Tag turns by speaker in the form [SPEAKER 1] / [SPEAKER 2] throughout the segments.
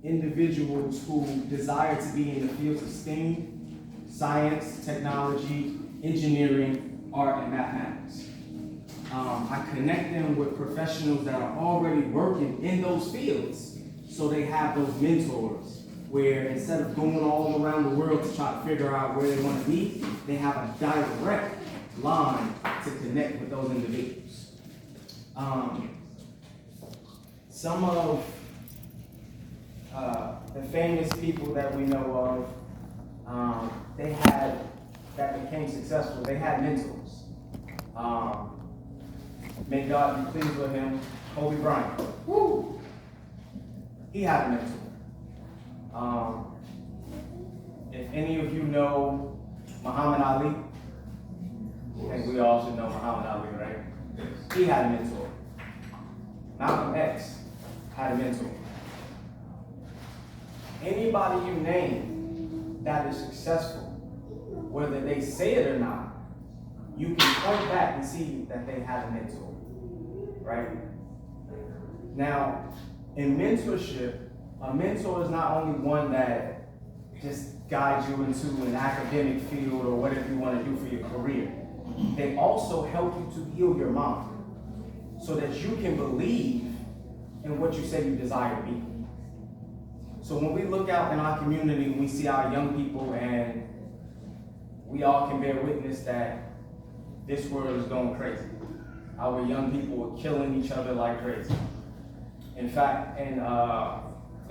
[SPEAKER 1] individuals who desire to be in the fields of STEAM, science, technology, engineering, art, and mathematics. I connect them with professionals that are already working in those fields, so they have those mentors where instead of going all around the world to try to figure out where they want to be, they have a direct line to connect with those individuals. Some of the famous people that we know of, that became successful, they had mentors. May God be pleased with him, Kobe Bryant. Woo! He had a mentor. If any of you know Muhammad Ali, I think we all should know Muhammad Ali, right? He had a mentor. Malcolm X had a mentor. Anybody you name that is successful, whether they say it or not, you can point back and see that they had a mentor, right? Now, in mentorship, a mentor is not only one that just guides you into an academic field or whatever you want to do for your career. They also help you to heal your mind so that you can believe in what you say you desire to be. So when we look out in our community and we see our young people, and we all can bear witness that this world is going crazy. Our young people are killing each other like crazy. In fact, in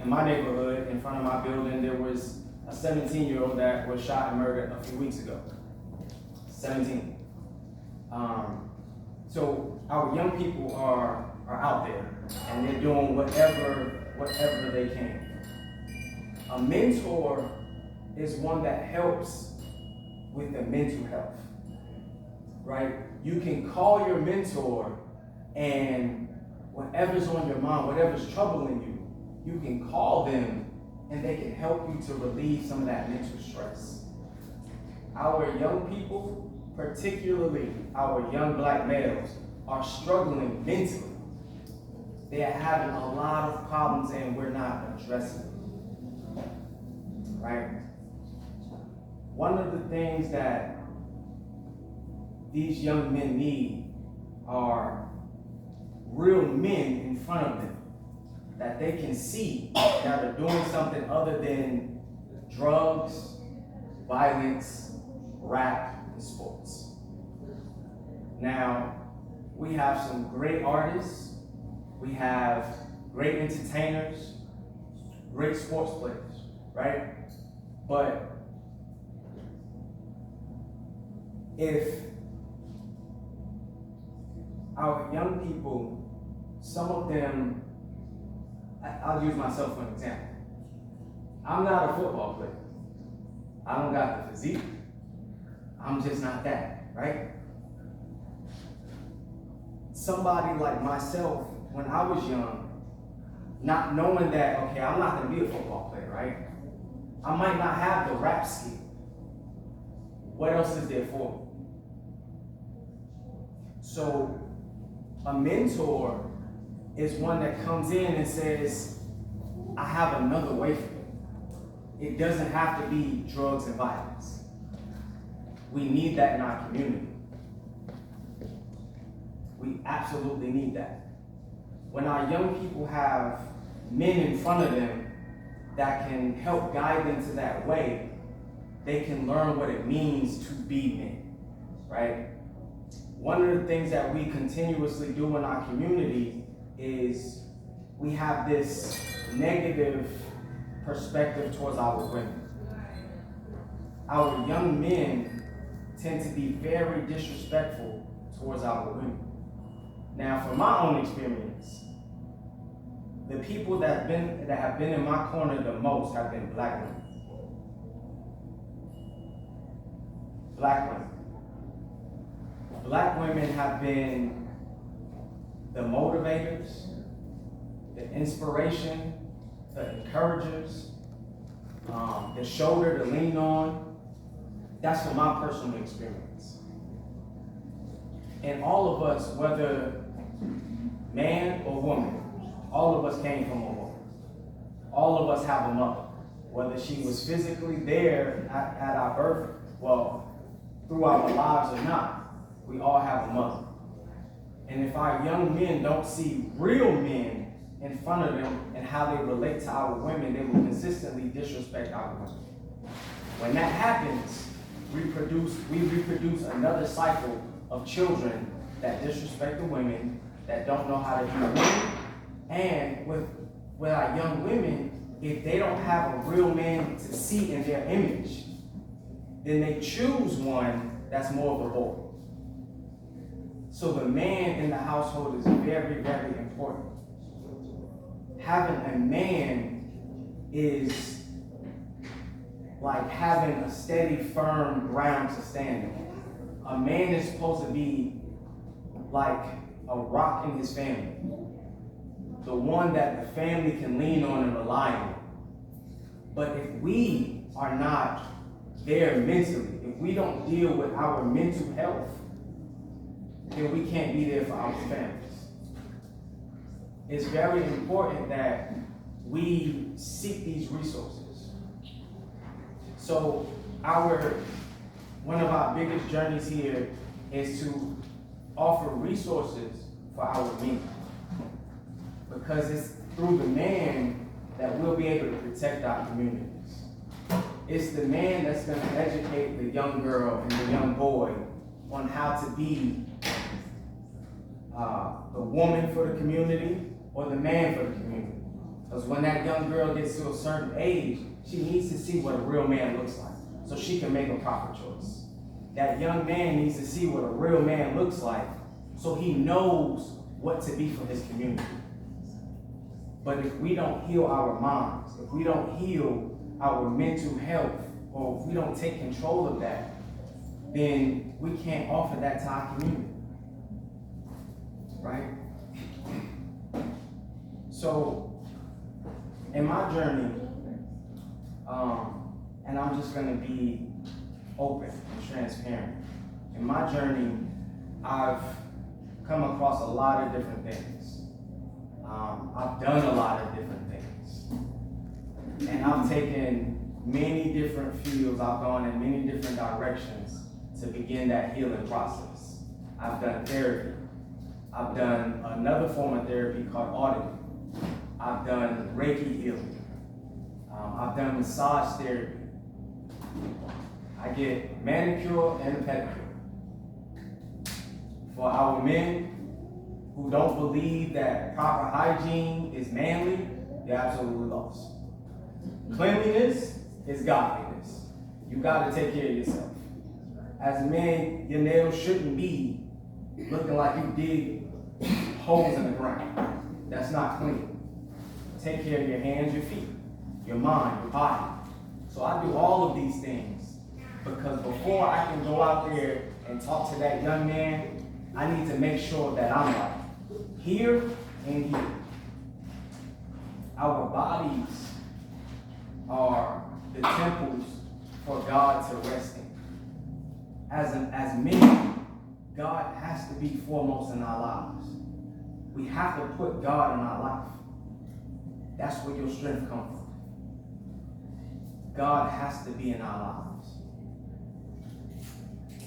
[SPEAKER 1] my neighborhood, in front of my building, there was a 17-year-old that was shot and murdered a few weeks ago. 17. So our young people are out there, and they're doing whatever they can. A mentor is one that helps with the mental health, right? You can call your mentor, and whatever's on your mind, whatever's troubling you, you can call them and they can help you to relieve some of that mental stress. Our young people, particularly our young black males, are struggling mentally. They are having a lot of problems and we're not addressing them, right? One of the things that these young men need are real men in front of them that they can see that are doing something other than drugs, violence, rap, and sports. Now, we have some great artists, we have great entertainers, great sports players, right? But if our young people, some of them, I'll use myself for an example. I'm not a football player. I don't got the physique. I'm just not that, right? Somebody like myself, when I was young, not knowing that, okay, I'm not gonna be a football player, right? I might not have the rap skill. What else is there for me? So, a mentor is one that comes in and says, I have another way for you. It doesn't have to be drugs and violence. We need that in our community. We absolutely need that. When our young people have men in front of them that can help guide them to that way, they can learn what it means to be men, right? One of the things that we continuously do in our community is we have this negative perspective towards our women. Our young men tend to be very disrespectful towards our women. Now, from my own experience, the people that have been in my corner the most have been black women. Black women. Black women have been the motivators, the inspiration, the encouragers, the shoulder to lean on. That's from my personal experience. And all of us, whether man or woman, all of us came from a woman. All all of us have a mother. Whether she was physically there at our birth, well, through our lives or not, we all have a mother. And if our young men don't see real men in front of them and how they relate to our women, they will consistently disrespect our women. When that happens, we reproduce another cycle of children that disrespect the women, that don't know how to be women. And with our young women, if they don't have a real man to see in their image, then they choose one that's more of a boy. So the man in the household is very, very important. Having a man is like having a steady, firm ground to stand on. A man is supposed to be like a rock in his family. The one that the family can lean on and rely on. But if we are not there mentally, if we don't deal with our mental health, then we can't be there for our families. It's very important that we seek these resources. So one of our biggest journeys here is to offer resources for our men. Because it's through the man that we'll be able to protect our communities. It's the man that's going to educate the young girl and the young boy on how to be the woman for the community or the man for the community. Because when that young girl gets to a certain age, she needs to see what a real man looks like so she can make a proper choice. That young man needs to see what a real man looks like so he knows what to be for his community. But if we don't heal our minds, if we don't heal our mental health, or if we don't take control of that, then we can't offer that to our community. Right? So, in my journey, and I'm just going to be open and transparent. In my journey, I've come across a lot of different things. I've done a lot of different things. And I've taken many different fields. I've gone in many different directions to begin that healing process. I've done therapy. I've done another form of therapy called auditing. I've done Reiki healing. I've done massage therapy. I get manicure and a pedicure. For our men who don't believe that proper hygiene is manly, they're absolutely lost. Cleanliness is godliness. You got to take care of yourself. As a man, your nails shouldn't be looking like you dig holes in the ground. That's not clean. Take care of your hands, your feet, your mind, your body. So I do all of these things because before I can go out there and talk to that young man, I need to make sure that I'm right. Here and here. Our bodies are the temples for God to rest in. As men, God has to be foremost in our lives. We have to put God in our life. That's where your strength comes from. God has to be in our lives.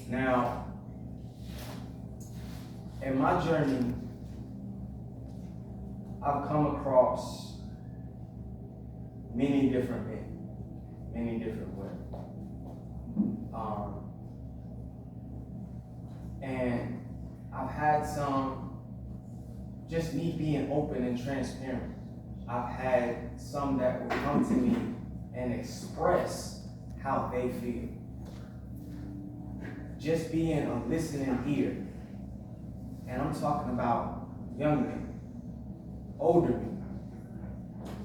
[SPEAKER 1] Now, in my journey, I've come across many different men, many different women. And I've had some, just me being open and transparent. I've had some that will come to me and express how they feel. Just being a listening ear. And I'm talking about young men, older men.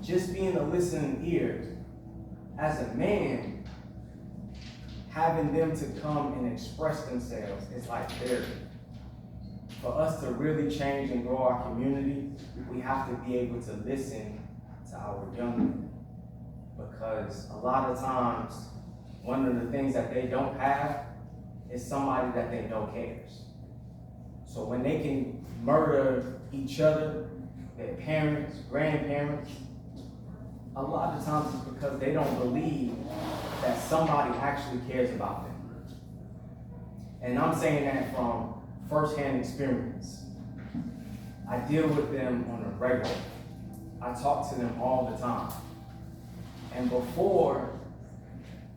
[SPEAKER 1] Just being a listening ear. As a man, having them to come and express themselves is like therapy. For us to really change and grow our community, we have to be able to listen to our young men. Because a lot of times, one of the things that they don't have is somebody that they know cares. So when they can murder each other, their parents, grandparents, a lot of times it's because they don't believe that somebody actually cares about them. And I'm saying that from firsthand experience. I deal with them on a regular. I talk to them all the time. And before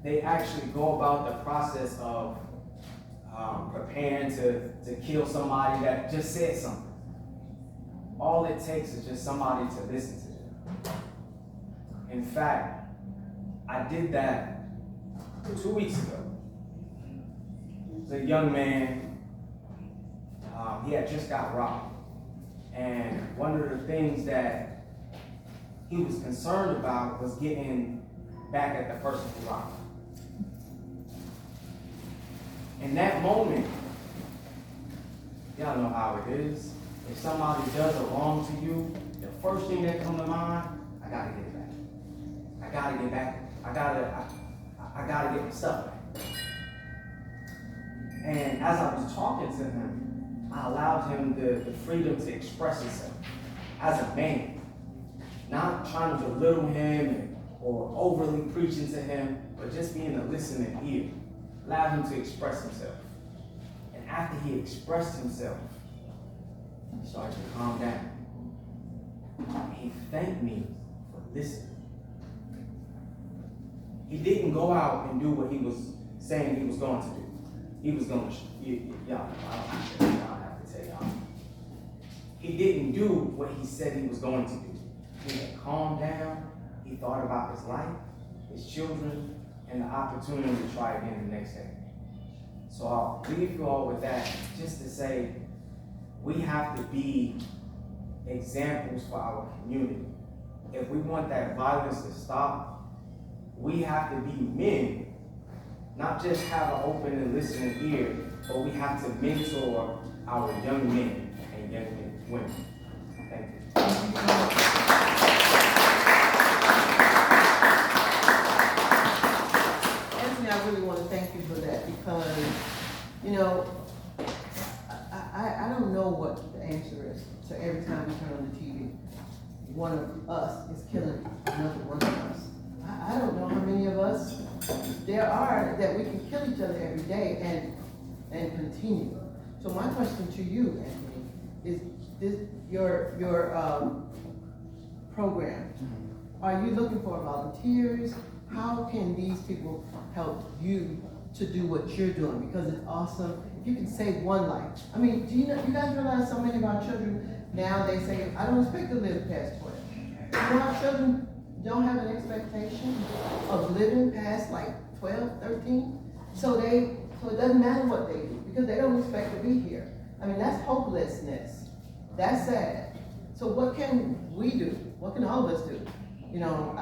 [SPEAKER 1] they actually go about the process of preparing to kill somebody that just said something, all it takes is just somebody to listen to them. In fact, I did that 2 weeks ago. There's a young man, he had just got robbed. And one of the things that he was concerned about was getting back at the person who robbed him. In that moment, y'all know how it is. If somebody does a wrong to you, the first thing that comes to mind, I gotta get it back. I gotta get back. I gotta get my stuff back. And as I was talking to him, I allowed him the freedom to express himself as a man, not trying to belittle him or overly preaching to him, but just being a listening ear. Allowed him to express himself. And after he expressed himself, he started to calm down. He thanked me for listening. He didn't go out and do what he was saying he was going to do. He was going to, y'all, I don't have to tell y'all. He didn't do what he said he was going to do. He had calmed down. He thought about his life, his children, and the opportunity to try again the next day. So I'll leave you all with that, just to say, we have to be examples for our community. If we want that violence to stop, we have to be men, not just have an open and listening ear, but we have to mentor our young men and young women. Thank you.
[SPEAKER 2] Anthony, I really want to thank you for that, because, you know, I don't know what the answer is. So every time we turn on the TV, one of us is killing another one of us. I don't know how many of us there are that we can kill each other every day and continue. So my question to you, Anthony, is this your program? Are you looking for volunteers? How can these people help you to do what you're doing? Because it's awesome. If you can save one life. I mean, do you guys realize so many of our children now, they say, I don't expect to live past 12. You know, our children don't have an expectation of living past like 12, 13. So it doesn't matter what they do, because they don't expect to be here. I mean, that's hopelessness. That's sad. So what can we do? What can all of us do? You know,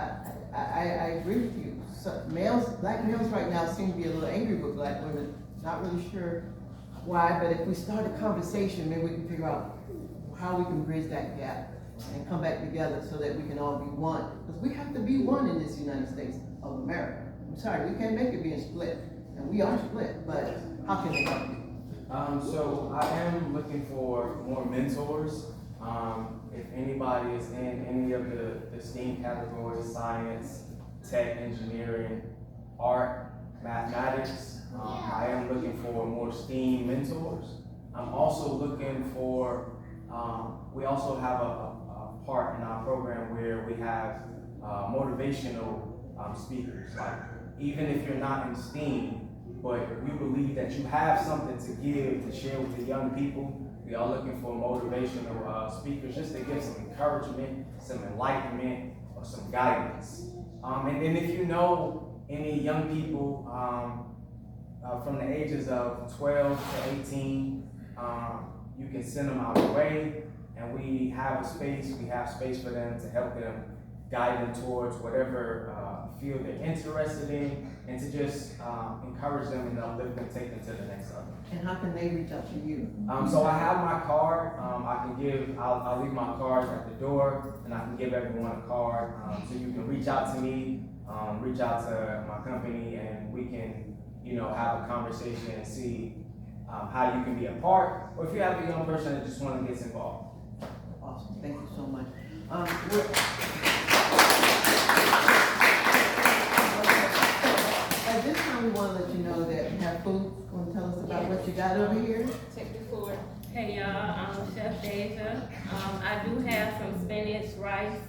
[SPEAKER 2] I agree with you. So black males right now seem to be a little angry with black women. Not really sure why, but if we start a conversation, maybe we can figure out how we can bridge that gap and come back together so that we can all be one. Because we have to be one in this United States of America. I'm sorry, we can't make it being split. And we are split, but how can we help you?
[SPEAKER 1] So I am looking for more mentors. If anybody is in any of the STEAM categories, science, tech, engineering, art, mathematics, I am looking for more STEAM mentors. I'm also looking for, we also have a part in our program where we have motivational speakers. Like, even if you're not in STEAM, but you believe that you have something to give, to share with the young people, we are looking for motivational speakers just to give some encouragement, some enlightenment, or some guidance. And then if you know any young people from the ages of 12 to 18, you can send them our way, and we have space for them to help them, guide them towards whatever field they're interested in, and to just encourage them and uplift them, take them to the next level.
[SPEAKER 2] And how can they reach out to you?
[SPEAKER 1] So I have my card. I'll leave my card at the door, and I can give everyone a card. So you can reach out to me, reach out to my company, and we can, have a conversation and see how you can be a part, or if you have a young person that just want to get involved.
[SPEAKER 2] Awesome, thank you so much. you got over here?
[SPEAKER 3] Take the floor.
[SPEAKER 4] Hey y'all, I'm Chef Deja. I do have some spinach, rice,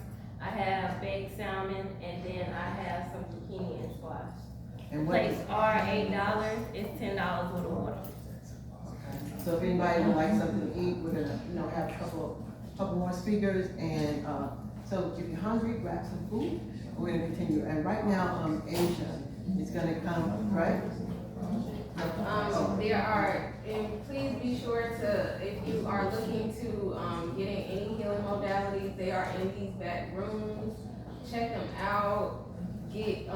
[SPEAKER 4] I have baked salmon, and then I have some zucchini and squash.
[SPEAKER 2] And what?
[SPEAKER 4] Plates are $8, it's $10 with the water.
[SPEAKER 2] So if anybody would like something to eat, we're gonna, have a couple more speakers, and, so if you're hungry, grab some food, we're gonna continue, and right now, Asia is gonna come, right?
[SPEAKER 3] There are, and please be sure to, if you are looking to, getting any healing modalities, they are in these back rooms. Check them out, get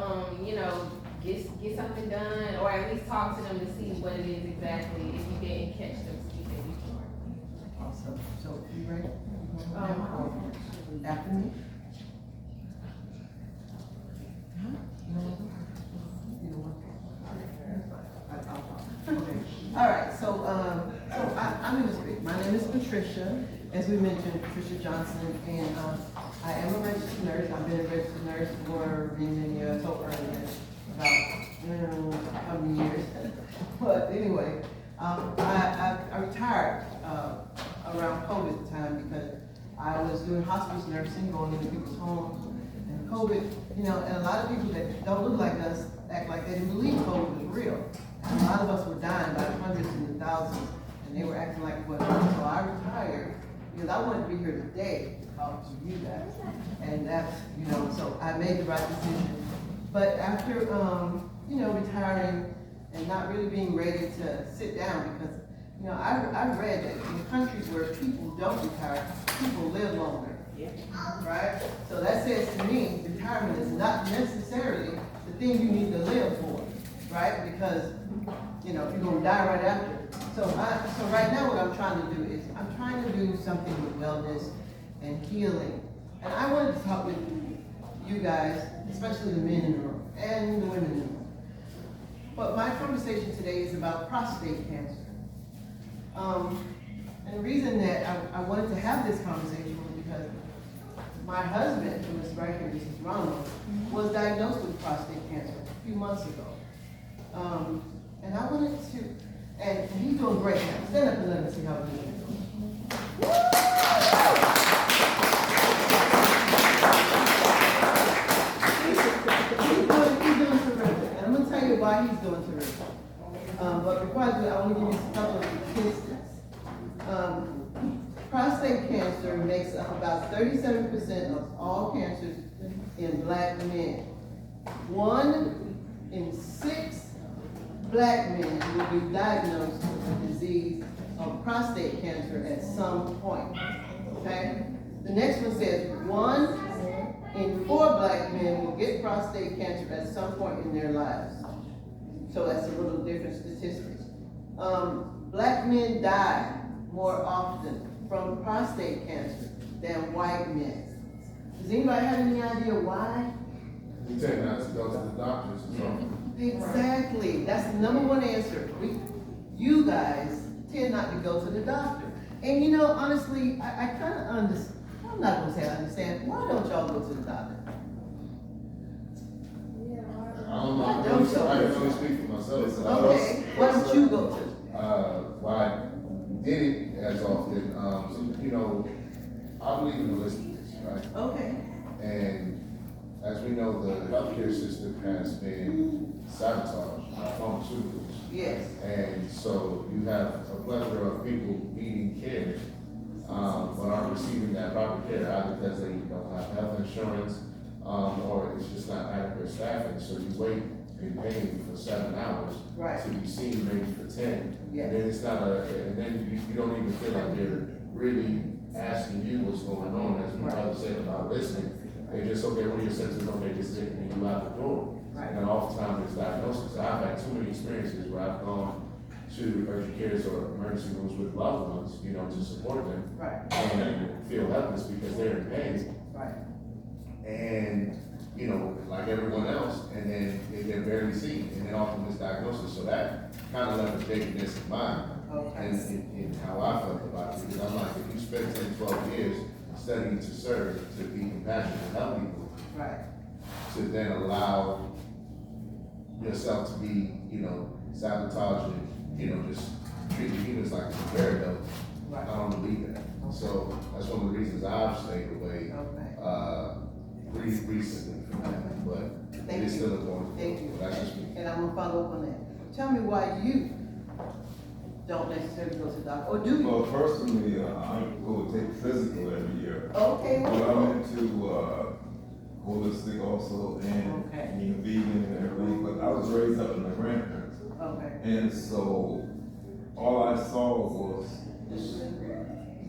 [SPEAKER 3] get something done, or at least talk to them to see what it is exactly, if you didn't catch them speaking before.
[SPEAKER 2] Awesome, so you ready? After me? Huh? You don't want to? You don't want to? Okay. All right, so I'm gonna speak. My name is Patricia, as we mentioned, Patricia Johnson, and I am a registered nurse. I've been a registered nurse for many years, so early, about how many years? But anyway, I retired around COVID time because I was doing hospice nursing, going into people's homes, and COVID, and a lot of people that don't look like us act like they didn't believe COVID was real. And a lot of us were dying by hundreds and thousands, and they were acting like what? So I retired because I wanted to be here today to talk to you guys, and that's so I made the right decision. But after retiring and not really being ready to sit down, because I read that in countries where people don't retire, people live longer. Yeah. Right? So that says to me, retirement is not necessarily the thing you need to live for, right? Because you're gonna die right after. So right now what I'm trying to do is I'm trying to do something with wellness and healing. And I wanted to talk with you guys, especially the men in the room and the women in the room. But my conversation today is about prostate cancer. And the reason that I wanted to have this conversation was because my husband, who is right here, this is Ronald, was diagnosed with prostate cancer a few months ago. And I wanted to, and he's doing great now. Stand up and let me see how he's doing. He's doing terrific. And I'm going to tell you why he's doing terrific. But before I do that, I want to give you a couple of statistics. Prostate cancer makes up about 37% of all cancers in black men. 1 in 6 black men will be diagnosed with the disease of prostate cancer at some point. Okay? The next one says 1 in 4 black men will get prostate cancer at some point in their lives. So that's a little different statistics. Black men die more often from prostate cancer than white men. Does anybody have any idea why?
[SPEAKER 5] We tend not to go to the doctors or something.
[SPEAKER 2] Exactly. That's the number one answer. You guys tend not to go to the doctor. And honestly, I kind of understand. I'm not going to say I understand. Why don't y'all go to the doctor?
[SPEAKER 5] I don't know. I can only speak for myself. So
[SPEAKER 2] Okay. Why don't you go to?
[SPEAKER 5] Why I did it as often. I believe in holistic, right?
[SPEAKER 2] Okay.
[SPEAKER 5] And as we know, the healthcare system has been sabotaged by pharmaceuticals.
[SPEAKER 2] Yes.
[SPEAKER 5] And so you have a plethora of people needing care, but aren't receiving that proper care, either because they don't have health insurance, or it's just not adequate staffing. So you wait in pain for 7 hours
[SPEAKER 2] Right.
[SPEAKER 5] to be seen maybe for 10.
[SPEAKER 2] Yes.
[SPEAKER 5] And then it's not and then you don't even feel like they're really asking you what's going on, as my brother said about listening. They just, okay, what are your symptoms? Okay, just it, and you out the door.
[SPEAKER 2] Right.
[SPEAKER 5] And oftentimes it's diagnosis. I've had too many experiences where I've gone to urgent cares or emergency rooms with loved ones, to support them.
[SPEAKER 2] Right.
[SPEAKER 5] And feel helpless because they're in pain.
[SPEAKER 2] Right.
[SPEAKER 5] And, like everyone else, and then they're barely seen, and then often misdiagnosis. So that kind of left a bigness in mind.
[SPEAKER 2] Okay.
[SPEAKER 5] In how I felt about it, because I'm like, if you spend 10, 12 years studying to serve, to be compassionate and help people,
[SPEAKER 2] Right.
[SPEAKER 5] to then allow yourself to be, sabotaged and, just treating humans like very dope.
[SPEAKER 2] Right.
[SPEAKER 5] I don't believe that. So that's one of the reasons I've stayed away,
[SPEAKER 2] Okay.
[SPEAKER 5] recently from that, but it
[SPEAKER 2] Thank
[SPEAKER 5] is
[SPEAKER 2] you.
[SPEAKER 5] still important.
[SPEAKER 2] Thank you.
[SPEAKER 5] That's just me.
[SPEAKER 2] And I'm gonna follow up on that. Tell me why you don't necessarily go to the doctor, or do you?
[SPEAKER 6] Well, personally, I go take physical every year.
[SPEAKER 2] Okay,
[SPEAKER 6] But I'm
[SPEAKER 2] well,
[SPEAKER 6] into, holistic also and
[SPEAKER 2] Okay.
[SPEAKER 6] being vegan and everything, but I was raised up with my grandparents.
[SPEAKER 2] okay.
[SPEAKER 6] And so all I saw was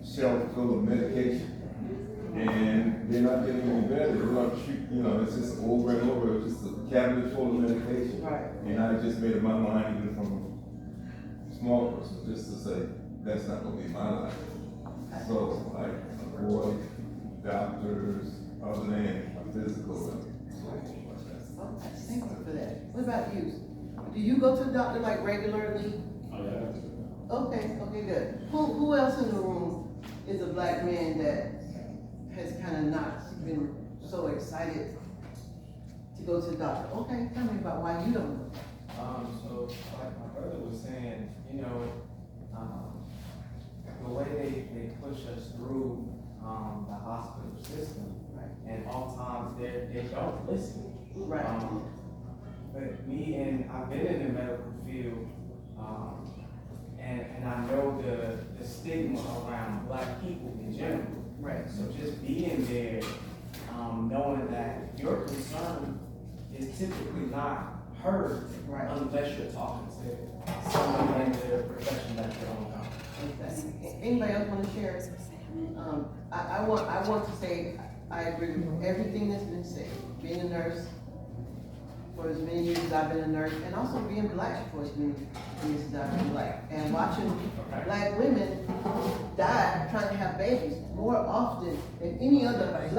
[SPEAKER 6] shelf full of medication. And they're not getting any better. They're not treat, it's just over and over, it's just a cabinet full of medication.
[SPEAKER 2] Right.
[SPEAKER 6] And I just made up my mind, even from a small person, just to say, that's not gonna be my life. So, like, avoid doctors, other than physical.
[SPEAKER 2] Okay, thank you for that. What about you? Do you go to the doctor like regularly? Okay, good. Who else in the room is a black man that has kind of not been so excited to go to the doctor? Okay, tell me about why you don't go.
[SPEAKER 1] So like my brother was saying, the way they push us through, the hospital system,
[SPEAKER 2] Right.
[SPEAKER 1] and oftentimes they don't listen.
[SPEAKER 2] Right.
[SPEAKER 1] But I've been in the medical field, and I know the stigma around black people in general.
[SPEAKER 2] Right.
[SPEAKER 1] So just being there, knowing that your concern is typically not heard
[SPEAKER 2] Right.
[SPEAKER 1] unless you're talking to someone in the profession that you're on.
[SPEAKER 2] Okay. Anybody else want to share? I want to say, I agree with everything that's been said. Being a nurse for as many years as I've been a nurse, and also being black for as many years as I've been black, and watching black women die trying to have babies more often than any other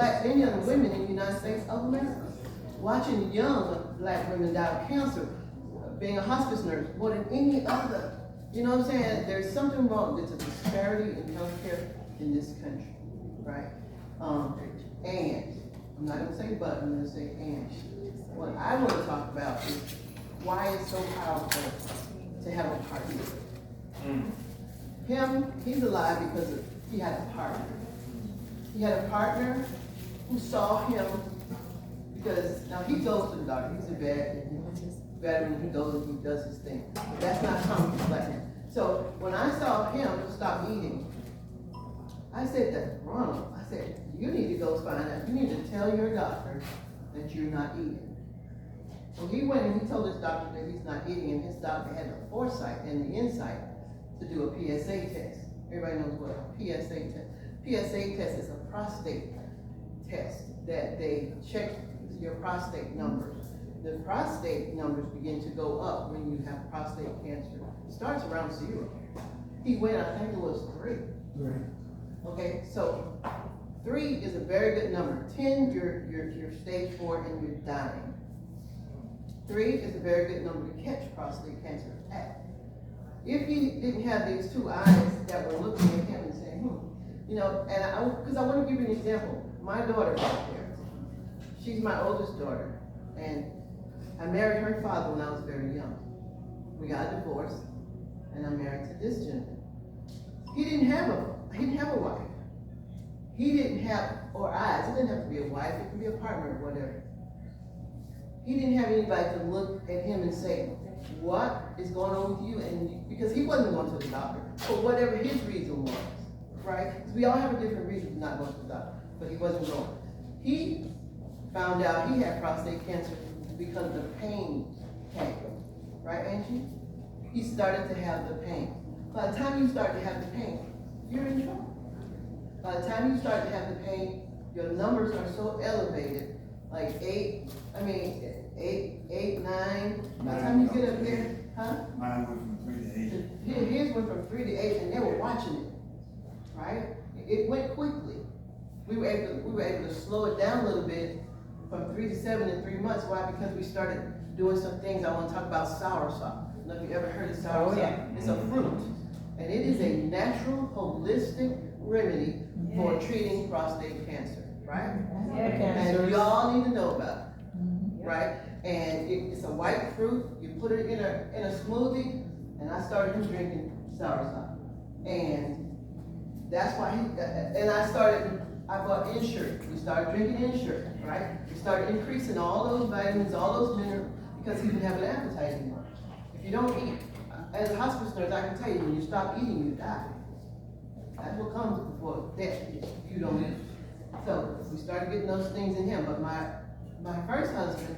[SPEAKER 2] women in the United States of America. Watching young black women die of cancer, being a hospice nurse, more than any other. You know what I'm saying? There's something wrong. There's a disparity in healthcare in this country, right? And I'm not gonna say but, I'm gonna say and. What I want to talk about is why it's so powerful to have a partner. He's alive because he had a partner. He had a partner who saw him, because now he goes to the doctor. He's a veteran. He goes and he does his thing. But that's not common for black men. So when I saw him stop eating, I said to Ronald, I said, you need to go find out. You need to tell your doctor that you're not eating. So he went and he told his doctor that he's not eating, and his doctor had the foresight and the insight to do a PSA test. Everybody knows what a PSA test. PSA test is a prostate test that they check your prostate numbers. The prostate numbers begin to go up when you have prostate cancer. It starts around 0. He went, I think it was 3. Okay, so 3 is a very good number. 10, you're stage 4 and you're dying. 3 is a very good number to catch prostate cancer at. If he didn't have these 2 eyes that were looking at him and saying, and because I want to give you an example. My daughter right there, she's my oldest daughter, and I married her father when I was very young. We got a divorce, and I'm married to this gentleman. He didn't have a wife. He didn't have, or eyes. It didn't have to be a wife. It could be a partner or whatever. He didn't have anybody to look at him and say, what is going on with you? And because he wasn't going to the doctor, for whatever his reason was, right? Because we all have a different reason for not going to the doctor, but he wasn't going. He found out he had prostate cancer because the pain came, right, Angie? He started to have the pain. By the time you start to have the pain, you're in trouble. By the time you start to have the pain, your numbers are so elevated, like 8, 9. By the time you get up there,
[SPEAKER 7] Mine went from 3 to 8.
[SPEAKER 2] His went from 3 to 8, and they were watching it, right? It went quickly. We were able to slow it down a little bit from 3 to 7 in 3 months. Why? Because we started doing some things. I want to talk about soursop. I don't know if you ever heard of soursop. yeah. It's a fruit, and it is a natural, holistic remedy for treating prostate cancer, right? And y'all need to know about it, right? And it's a white fruit. You put it in a smoothie, and I started drinking soursop. And that's why I bought insurance. We started drinking insurance, right? We started increasing all those vitamins, all those minerals, because he didn't have an appetite anymore. If you don't eat, as a hospice nurse, I can tell you, when you stop eating, you die. That's what comes before death, if you don't eat. So we started getting those things in him, but my first husband,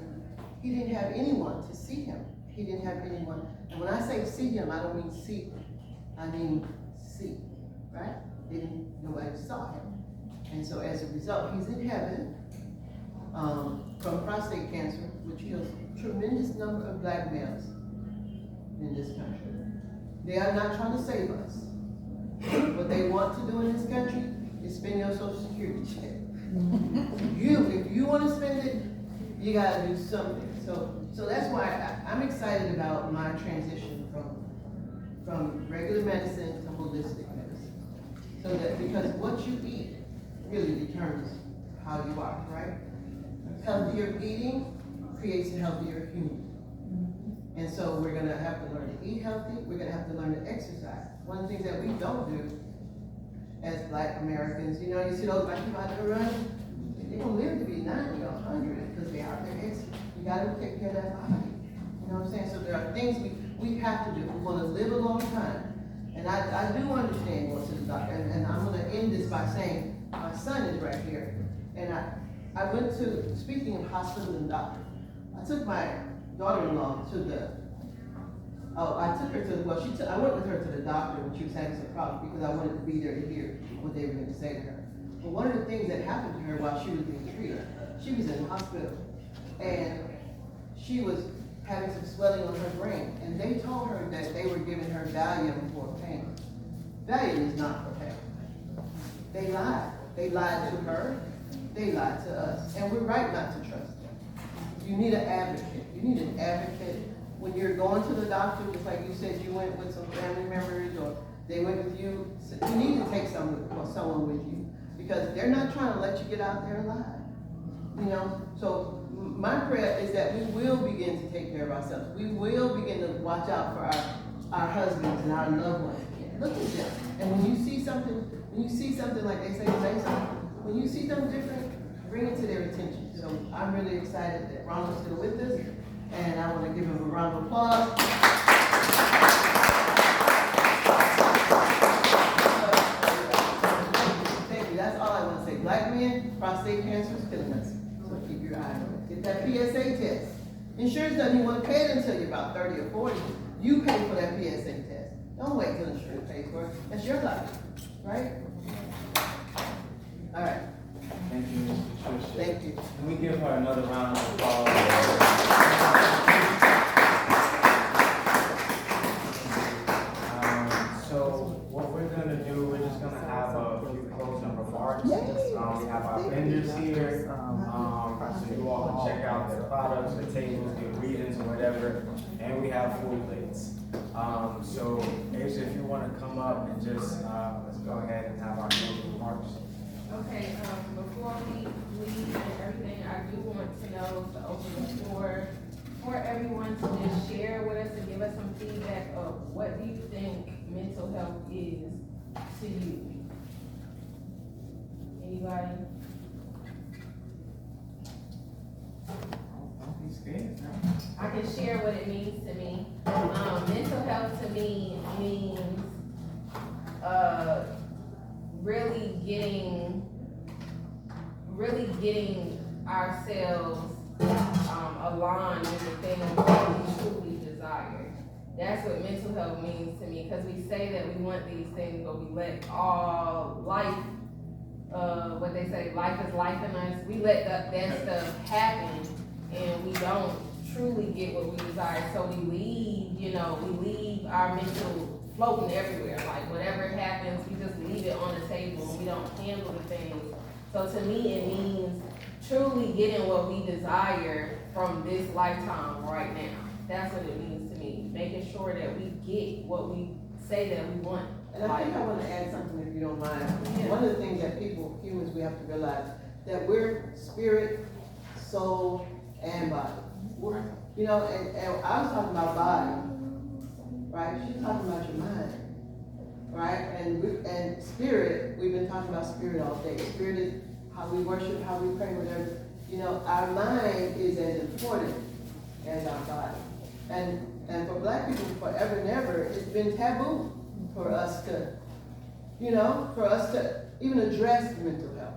[SPEAKER 2] he didn't have anyone to see him. He didn't have anyone. And when I say see him, I don't mean see, I mean see, right? Nobody saw him. And so as a result, he's in heaven from prostate cancer, which kills a tremendous number of black males in this country. They are not trying to save us. What they want to do in this country is spend your Social Security check. If you want to spend it, you gotta do something. So that's why I'm excited about my transition from regular medicine to holistic medicine. So that, because what you eat really determines how you are, right? Healthier eating creates a healthier human. And so we're gonna have to learn to eat healthy, we're gonna have to learn to exercise. One of the things that we don't do as Black Americans, you see those Black people out there running, they don't live to be 90 or 100 because they're out there exercising. You gotta take care of that body. You know what I'm saying? So there are things we have to do. We wanna live a long time. And I do understand going to the doctor, and I'm gonna end this by saying, my son is right here. And I went to, speaking of hospital and doctor, I took my daughter-in-law to I went with her to the doctor when she was having some problems because I wanted to be there to hear what they were going to say to her. But one of the things that happened to her while she was being treated, she was in the hospital and she was having some swelling on her brain, and they told her that they were giving her Valium for pain. Valium is not for pain. They lied. They lied to her. They lied to us. And we're right not to trust them. You need an advocate. You need an advocate when you're going to the doctor, just like you said you went with some family members or they went with you. So you need to take someone with you because they're not trying to let you get out there alive. So my prayer is that we will begin to take care of ourselves. We will begin to watch out for our husbands and our loved ones. Look at them. And when you see something like they say, when you see something different, bring it to their attention. So I'm really excited that Ronald's still with us, and I want to give him a round of applause. Thank you. That's all I want to say. Black men, prostate cancer is killing us. So keep your eye on it. Get that PSA test. Insurance doesn't even want to pay it until you're about 30 or 40. You pay for that PSA test. Don't wait till insurance pays for it. That's your life, right? All right.
[SPEAKER 1] Thank you, Ms. Patricia.
[SPEAKER 2] Thank you.
[SPEAKER 1] Can we give her another round of applause? So what we're gonna do, we're just gonna have a few closing remarks. We have our vendors here, so you all can check out their products, the tables, the ingredients, or whatever, and we have food plates. So Asia, if you wanna come up and just, let's go ahead and have our closing remarks.
[SPEAKER 3] Okay, before we leave and everything, I do want to know, to open the floor for everyone to just share with us and give us some feedback of what do you think mental health is to you? Anybody?
[SPEAKER 1] Don't be scared, no.
[SPEAKER 3] I can share what it means to me. Mental health to me means, really getting ourselves aligned with the things that we truly desire. That's what mental health means to me, because we say that we want these things, but we let all life, what they say, life is life in us. We let that stuff happen, and we don't truly get what we desire. So we leave our mental floating everywhere. Like whatever happens, we just leave it on the table and we don't handle the things. So to me, it means truly getting what we desire from this lifetime right now. That's what it means to me. Making sure that we get what we say that we want.
[SPEAKER 2] And I think I want to add something, if you don't mind.
[SPEAKER 3] Yeah.
[SPEAKER 2] One of the things that humans, we have to realize that we're spirit, soul, and body. And I was talking about body, right? She's talking about your mind. right? And spirit, we've been talking about spirit all day. Spirit is how we worship, how we pray, whatever. You know, our mind is as important as our body. And for black people, forever and ever, it's been taboo for us to, for us to even address mental health.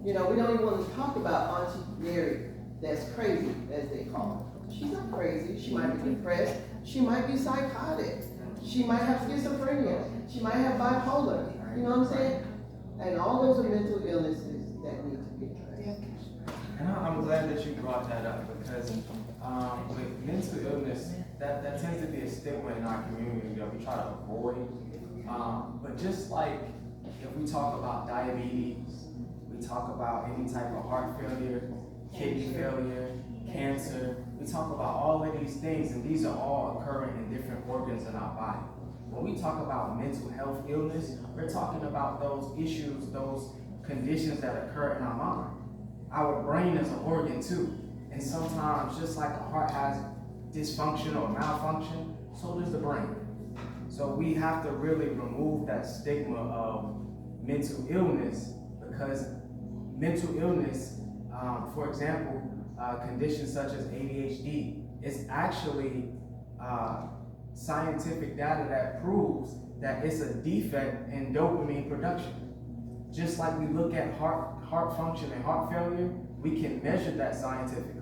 [SPEAKER 2] We don't even want to talk about Auntie Mary that's crazy, as they call her. She's not crazy. She might be depressed. She might be psychotic. She might have schizophrenia. She might have bipolar. You know what I'm saying? And all those are mental illnesses that need to be addressed.
[SPEAKER 1] And I'm glad that you brought that up because with mental illness, that tends to be a stigma in our community that we try to avoid. But just like if we talk about diabetes, we talk about any type of heart failure, kidney failure, cancer, we talk about all of these things, and these are all occurring in different organs in our body. When we talk about mental health illness, we're talking about those issues, those conditions that occur in our mind. Our brain is an organ too, and sometimes just like the heart has dysfunction or malfunction, so does the brain. So we have to really remove that stigma of mental illness, because mental illness, for example, conditions such as ADHD, is actually scientific data that proves that it's a defect in dopamine production. Just like we look at heart function and heart failure, we can measure that scientifically.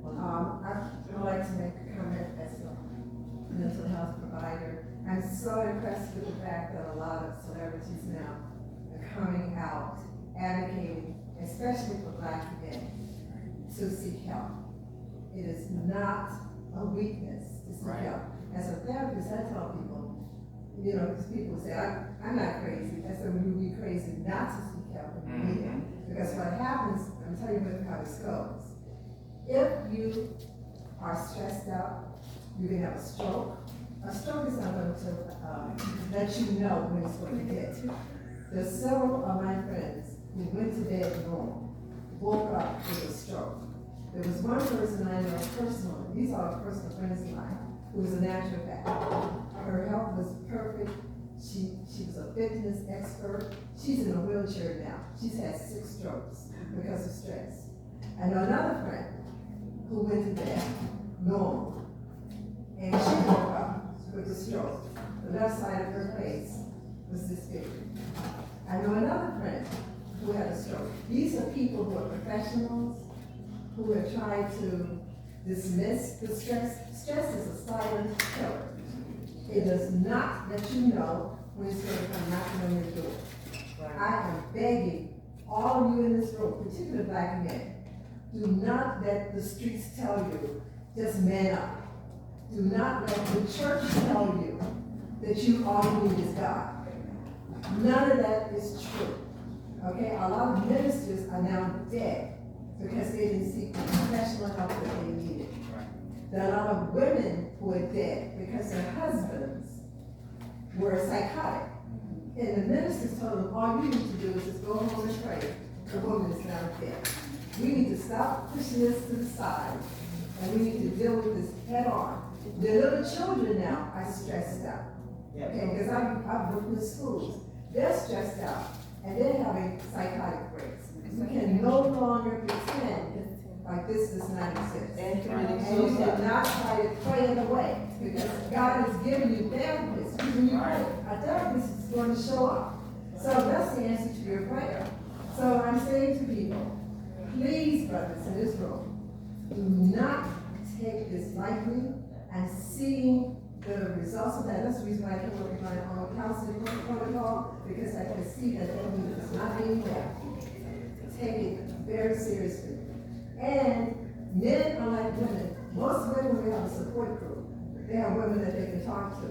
[SPEAKER 8] I would like to make a comment as a mental health provider. I'm so impressed with the fact that a lot of celebrities now are coming out, advocating, especially for black men, to seek help. It is not a weakness to seek help. As a therapist, I tell people, because people say, I'm not crazy. I said, well, you'd be crazy not to seek help when you need it. Because what happens, I'm telling you how this goes. If you are stressed out, you can have a stroke. A stroke is not going to let you know when it's going to hit. There's several of my friends who went to bed normal, woke up with a stroke. There was one person I know personally, these are personal friends of mine, who was a naturopath. Her health was perfect. She was a fitness expert. She's in a wheelchair now. She's had 6 strokes because of stress. I know another friend who went to bed normal, and she woke up with a stroke. The left side of her face was disfigured. I know another friend who had a stroke. These are people who are professionals, who have tried to dismiss the stress. Stress is a silent killer. It does not let you know when it's going to come knocking on your door. I am begging all of you in this room, particularly black men, do not let the streets tell you, just man up. Do not let the church tell you that all you need is God. None of that is true. Okay, a lot of ministers are now dead because they didn't seek the professional help that they needed. There are a lot of women who are dead because their husbands were psychotic. And the ministers told them, all you need to do is just go home and pray. The woman is now dead. We need to stop pushing this to the side, and we need to deal with this head on. The little children now are stressed out. Okay, because I've worked with schools. They're stressed out, and they're having psychotic breaks. We can no longer pretend like this does not exist. And you cannot try to pray it away, because God has given you therapists. When you pray, a therapist is going to show up. So that's the answer to your prayer. So I'm saying to people, please, brothers in this room, do not take this lightly, and seeing the results of that. That's the reason why I came up with my own counseling protocol, because I can see that everything is not being well. Take it very seriously. And men are like women. Most women will have a support group. They have women that they can talk to.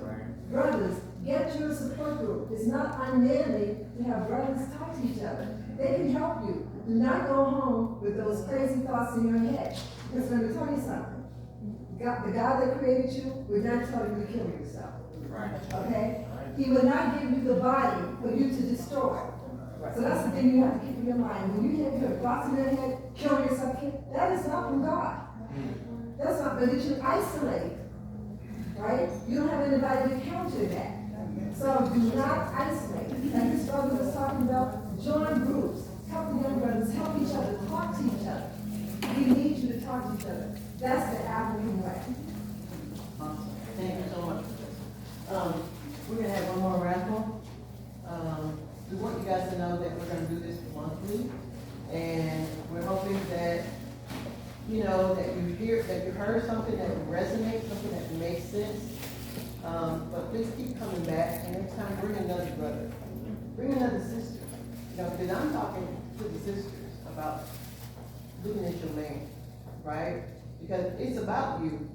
[SPEAKER 8] Brothers, get your support group. It's not unmanly to have brothers talk to each other. They can help you. Do not go home with those crazy thoughts in your head. Because let me tell you something. The God that created you would not tell you to kill yourself. Okay? He would not give you the body for you to destroy. So that's the thing you have to keep in your mind. When you have thoughts in your head, kill yourself, that is not from God. That's not, but it should isolate. Right? You don't have anybody to counter that. So do not isolate. Like this brother was talking about, join groups, help the young brothers, help each other, talk to each other. We need you to talk to each other. That's the African way.
[SPEAKER 2] Awesome. Thank you so much for this. We're gonna have one more raffle. We want you guys to know that we're gonna do this monthly, and we're hoping that, you know, that you heard something that resonates, something that makes sense. But please keep coming back, and next time bring another brother, bring another sister. You know, because I'm talking to the sisters about looking at your man, right? Because it's about you,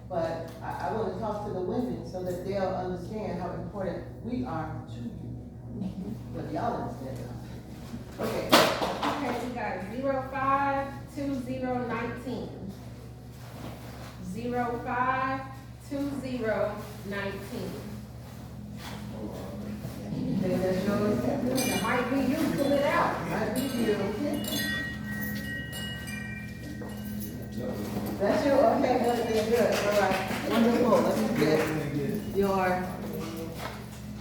[SPEAKER 2] but I want to talk to the women so that they'll understand how important we are to you. But y'all understand that. Okay.
[SPEAKER 3] Okay, we got 052019. 052019.
[SPEAKER 2] Think that's yours?
[SPEAKER 8] It might be you, pull it out.
[SPEAKER 2] Might be you. That's you, okay, good, all right, wonderful, let me get your,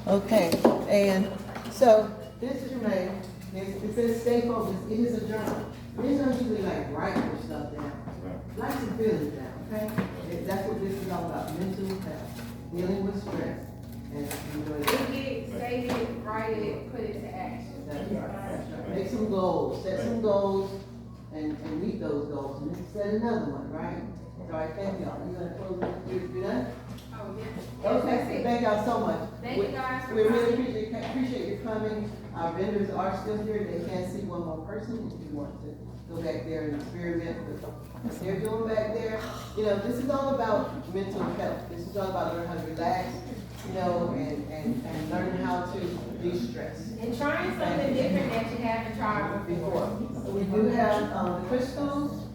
[SPEAKER 2] okay, and so, this is your name, it says stay focused, it is a journal. Please don't usually like write your stuff down, write some feelings down, okay? That's what this is all about, mental health, dealing with stress, and enjoy it.
[SPEAKER 3] Think it, save it, write it, put it to action.
[SPEAKER 2] That's right. Make some goals, set some goals, and meet those goals, and then set another one, right? All right, thank y'all. You gonna close it? You done?
[SPEAKER 3] Oh, yes.
[SPEAKER 2] Okay,
[SPEAKER 3] That's
[SPEAKER 2] thank y'all so much.
[SPEAKER 3] Thank you guys for
[SPEAKER 2] We really
[SPEAKER 3] coming.
[SPEAKER 2] appreciate you coming. Our vendors are still here. They can see one more person if you want to go back there and experiment with what they're doing back there. You know, this is all about mental health. This is all about learning how to relax, you know, and learning how to de-stress.
[SPEAKER 3] And trying something different that you haven't tried before.
[SPEAKER 2] We do have, the crystals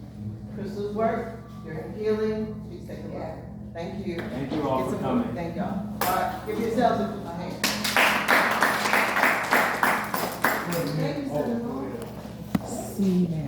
[SPEAKER 2] work, they're healing, please take a look. Thank you.
[SPEAKER 1] Thank you all
[SPEAKER 2] Get
[SPEAKER 1] for
[SPEAKER 2] some-
[SPEAKER 1] coming.
[SPEAKER 2] Thank y'all. All right, give yourselves a hand. Thank you, Senator.
[SPEAKER 8] See that.